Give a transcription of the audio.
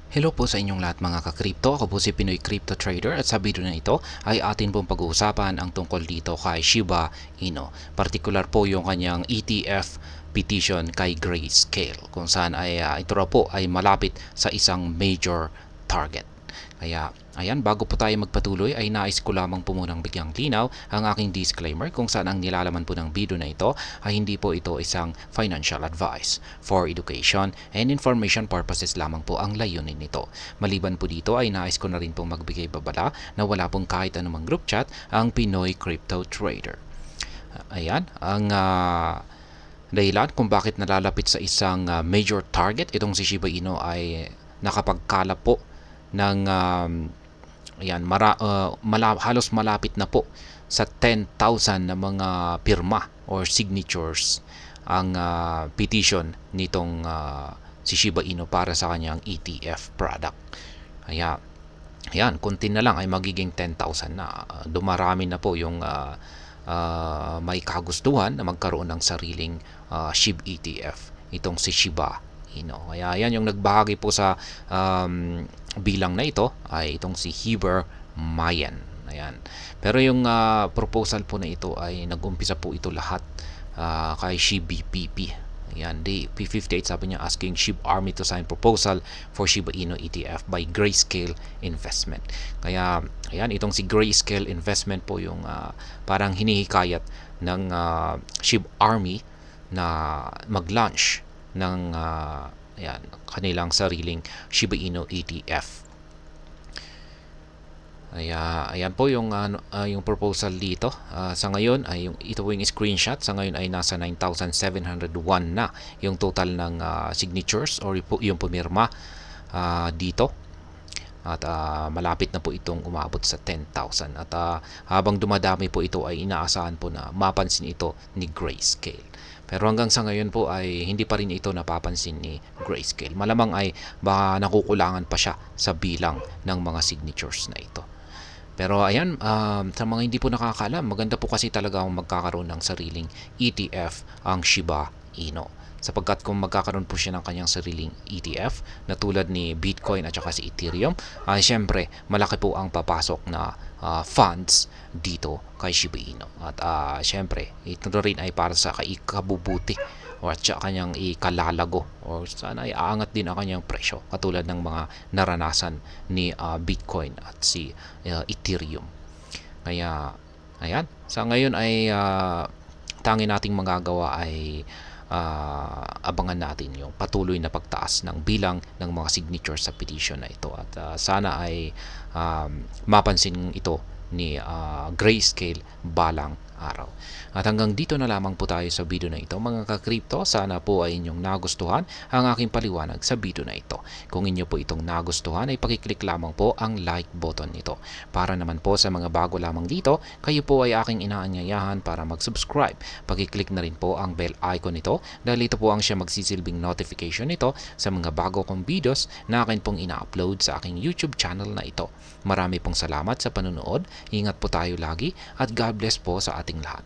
Hello po sa inyong lahat mga ka-crypto. Ako po si Pinoy Crypto Trader at sa video na ito ay atin pong pag-uusapan ang tungkol dito kay Shiba Inu. Partikular po yung kanyang ETF petition kay Grayscale kung saan ay ito raw po ay malapit sa isang major target. Kaya ayan, bago po tayo magpatuloy ay nais ko lamang po munang bigyang linaw ang aking disclaimer kung saan ang nilalaman po ng video na ito ay hindi po ito isang financial advice. For education and information purposes lamang po ang layunin nito. Maliban po dito ay nais ko na rin pong magbigay babala na wala pong kahit anumang group chat ang Pinoy Crypto Trader. Ayan, ang dahilan kung bakit nalalapit sa isang major target itong si Shiba Inu ay nakapagkalap po ng halos malapit na po sa 10,000 na mga pirma or signatures ang petition nitong si Shiba Inu para sa kanyang ETF product. Ayan, kunti na lang ay magiging 10,000 na. Dumarami na po yung may kagustuhan na magkaroon ng sariling SHIB ETF itong si Shiba Inu. Kaya yan yung nagbahagi po sa bilang na ito ay itong si Heber Mayan. Ayan. Pero yung proposal po na ito ay nag-umpisa po ito lahat kay SHIB-BP. Ayan, the P58 sabi niya asking SHIB Army to sign proposal for Shiba Inu ETF by Grayscale Investment. Kaya ayan, itong si Grayscale Investment po yung parang hinihikayat ng SHIB Army na mag-launch ng kanilang sariling Shiba Inu ETF. Ayan po yung proposal dito. Sa ngayon ay ito po yung screenshot. Sa ngayon ay nasa 9,701 na yung total ng signatures or yung pumirma dito. At malapit na po itong umabot sa 10,000. At habang dumadami po ito ay inaasahan po na mapansin ito ni Grayscale. Pero hanggang sa ngayon po ay hindi pa rin ito napapansin ni Grayscale. Malamang ay baka nakukulangan pa siya sa bilang ng mga signatures na ito. Pero ayan, sa mga hindi po nakakaalam, maganda po kasi talaga kung magkakaroon ng sariling ETF ang Shiba Inu. Sapagkat kung magkakaroon po siya ng kanyang sariling ETF na tulad ni Bitcoin at saka si Ethereum, ay syempre malaki po ang papasok na funds dito kay Shiba Inu. At syempre, ito rin ay para sa ikabubuti o at saka kanyang ikalalago o sana ay aangat din ang kanyang presyo katulad ng mga naranasan ni Bitcoin at si Ethereum. Kaya ayan, sa ngayon ay tanging nating magagawa ay abangan natin yung patuloy na pagtaas ng bilang ng mga signatures sa petition na ito at sana ay mapansin ito ni Grayscale balang araw. At hanggang dito na lamang po tayo sa video na ito mga ka-crypto. Sana po ay inyong nagustuhan ang aking paliwanag sa video na ito. Kung inyo po itong nagustuhan ay pakiclick lamang po ang like button nito. Para naman po sa mga bago lamang dito, kayo po ay aking inaanyayahan para mag-subscribe. Pakiclick na rin po ang bell icon nito dahil ito po ang siya magsisilbing notification nito sa mga bago kong videos na akin pong ina-upload sa aking YouTube channel na ito. Marami pong salamat sa panonood. Ingat po tayo lagi at God bless po sa ating lahat.